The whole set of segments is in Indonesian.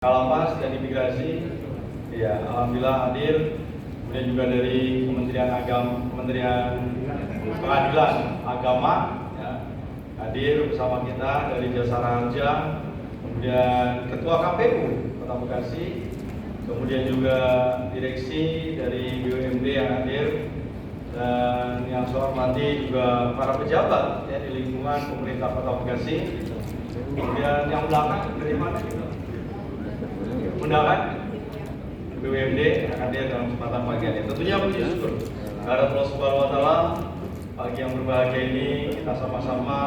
Kalapas dan Imigrasi, ya alhamdulillah hadir. Kemudian juga dari Kementerian Pengadilan Agama, ya, hadir bersama kita dari Jasara Harja, kemudian Ketua KPU Kota Bekasi, kemudian juga direksi dari BUMD yang hadir, dan yang saya hormati juga para pejabat ya di lingkungan pemerintah Kota Bekasi. Kemudian yang belakang dari mana? Undangan BUMD yang hadir dalam kesempatan pagi ini. Tentunya puji syukur kehadirat Allah Subhanahu wa taala, pagi yang berbahagia ini kita sama-sama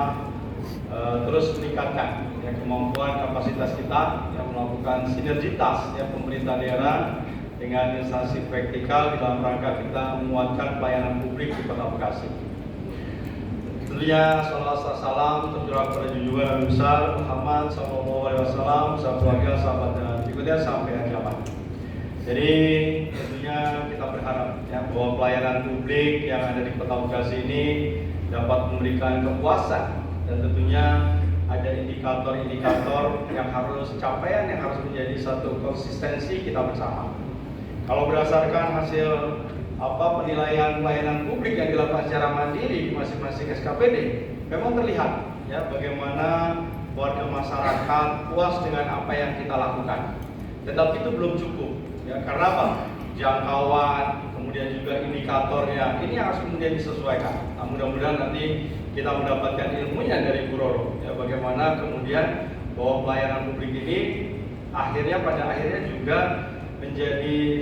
terus meningkatkan ya kemampuan kapasitas kita yang melakukan sinergitas ya pemerintah daerah dengan instansi vertikal di dalam rangka kita menguatkan pelayanan publik di Kota Bekasi. Tentunya salawat salam tercurah kepada junjungan Nabi besar Muhammad SAW, sahabat keluarga, sahabat dan berikutnya sampai akhir zaman. Jadi tentunya kita berharap ya bahwa pelayanan publik yang ada di Kota Bekasi ini dapat memberikan kepuasan, dan tentunya ada indikator-indikator yang harus capaian yang harus menjadi satu konsistensi kita bersama. Kalau berdasarkan hasil penilaian pelayanan publik yang dilakukan secara mandiri di masing-masing SKPD, memang terlihat ya bagaimana warga masyarakat puas dengan apa yang kita lakukan. Tetapi itu belum cukup ya, karena apa? Jangkauan, kemudian juga indikatornya ini harus kemudian disesuaikan. Nah, mudah-mudahan nanti kita mendapatkan ilmunya dari Bu Roro ya, bagaimana kemudian bahwa pelayanan publik ini pada akhirnya juga menjadi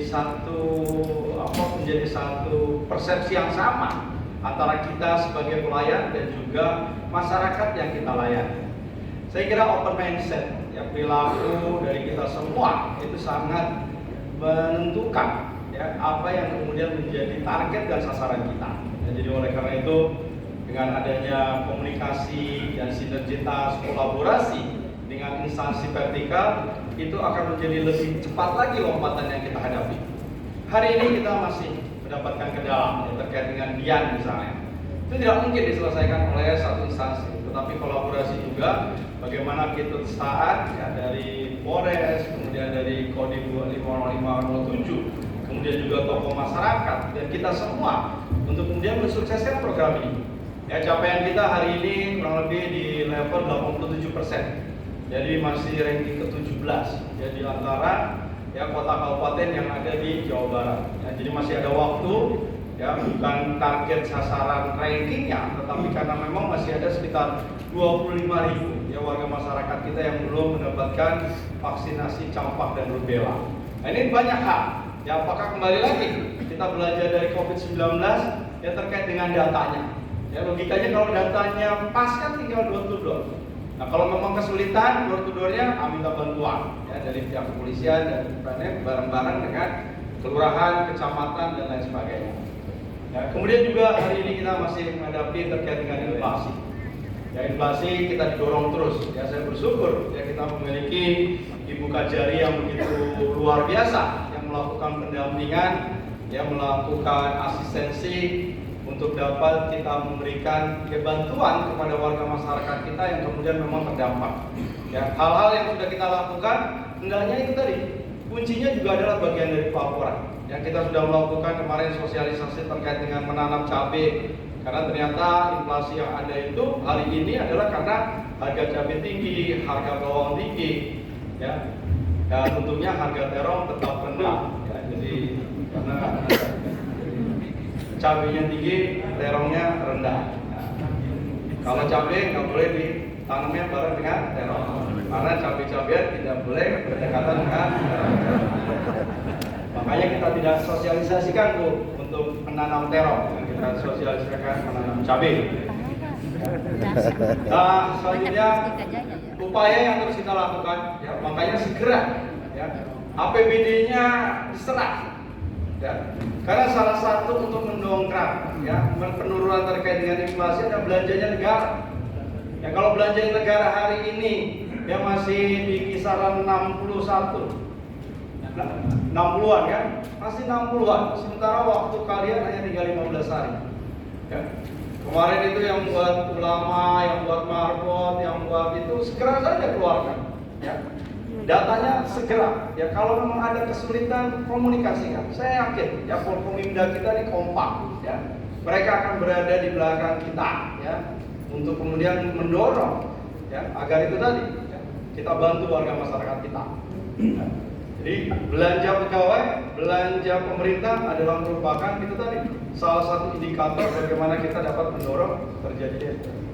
satu persepsi yang sama antara kita sebagai pelayan dan juga masyarakat yang kita layani. Saya kira open mindset ya, perilaku dari kita semua itu sangat menentukan ya apa yang kemudian menjadi target dan sasaran kita. Ya, jadi oleh karena itu dengan adanya komunikasi dan sinergitas kolaborasi dengan instansi vertikal itu akan menjadi lebih cepat lagi lompatan yang kita hadapi. Hari ini kita masih mendapatkan kendala ya, terkait dengan DIAN misalnya. Itu tidak mungkin diselesaikan oleh satu instansi, tetapi kolaborasi juga bagaimana keikutsertaan ya, dari Polres, kemudian dari Kodim 25507, kemudian juga tokoh masyarakat dan kita semua untuk kemudian mensukseskan program ini. Ya, capaian kita hari ini kurang lebih di level 87%. Jadi masih ranking ke-17 ya di antara ya kota kabupaten yang ada di Jawa Barat. Ya, jadi masih ada waktu ya, bukan target sasaran rankingnya, tetapi karena memang masih ada sekitar 25.000 ya warga masyarakat kita yang belum mendapatkan vaksinasi campak dan rubella. Nah, ini banyak hal. Ya, apakah kembali lagi kita belajar dari COVID-19 ya terkait dengan datanya. Ya, logikanya kalau datanya pas kan tinggal door to door. Nah, kalau memang kesulitan door to door-nya, minta bantuan ya dari pihak kepolisian dan bareng-bareng dengan kelurahan, kecamatan dan lain sebagainya. Ya, kemudian juga hari ini kita masih menghadapi terkait dengan inflasi. Ya, inflasi kita didorong terus. Ya, saya bersyukur ya kita memiliki Ibu Kajari yang begitu luar biasa yang melakukan pendampingan, ya melakukan asistensi untuk dapat kita memberikan bantuan kepada warga masyarakat kita yang kemudian memang terdampak. Ya, hal-hal yang sudah kita lakukan, hendaknya itu tadi kuncinya juga adalah bagian dari pelaporan. Yang kita sudah melakukan kemarin sosialisasi terkait dengan menanam cabai, karena ternyata inflasi yang ada itu hari ini adalah karena harga cabai tinggi, harga bawang tinggi, ya. Dan tentunya harga terong tetap rendah. Ya, jadi karena cabainya tinggi, terongnya rendah. Nah, kalau cabai nggak boleh ditanamnya bareng dengan terong, karena cabai-cabai tidak boleh berdekatan dengan terong. Makanya kita tidak sosialisasikan Bu untuk menanam terong, kita sosialisasikan menanam cabai. Nah, selanjutnya upaya yang terus kita lakukan, ya, makanya segera ya, APBD-nya diserah. Ya, karena salah satu untuk mendongkrak ya penurunan terkait dengan inflasi ada belanjanya negara. Ya, kalau belanja negara hari ini yang masih di kisaran 60-an kan, masih 60-an. Sementara waktu kalian hanya tinggal 15 hari. Ya. Kemarin itu yang buat ulama, yang buat marbot, yang buat itu segera saja keluarkan. Ya. datanya segera. Ya kalau memang ada kesulitan, komunikasikan. Saya yakin ya Forkopimda kita ini kompak. Ya, mereka akan berada di belakang kita. Ya, untuk kemudian mendorong. Ya, agar itu tadi ya, kita bantu warga masyarakat kita. Ya. Jadi belanja pegawai, belanja pemerintah adalah merupakan itu tadi salah satu indikator bagaimana kita dapat mendorong terjadinya.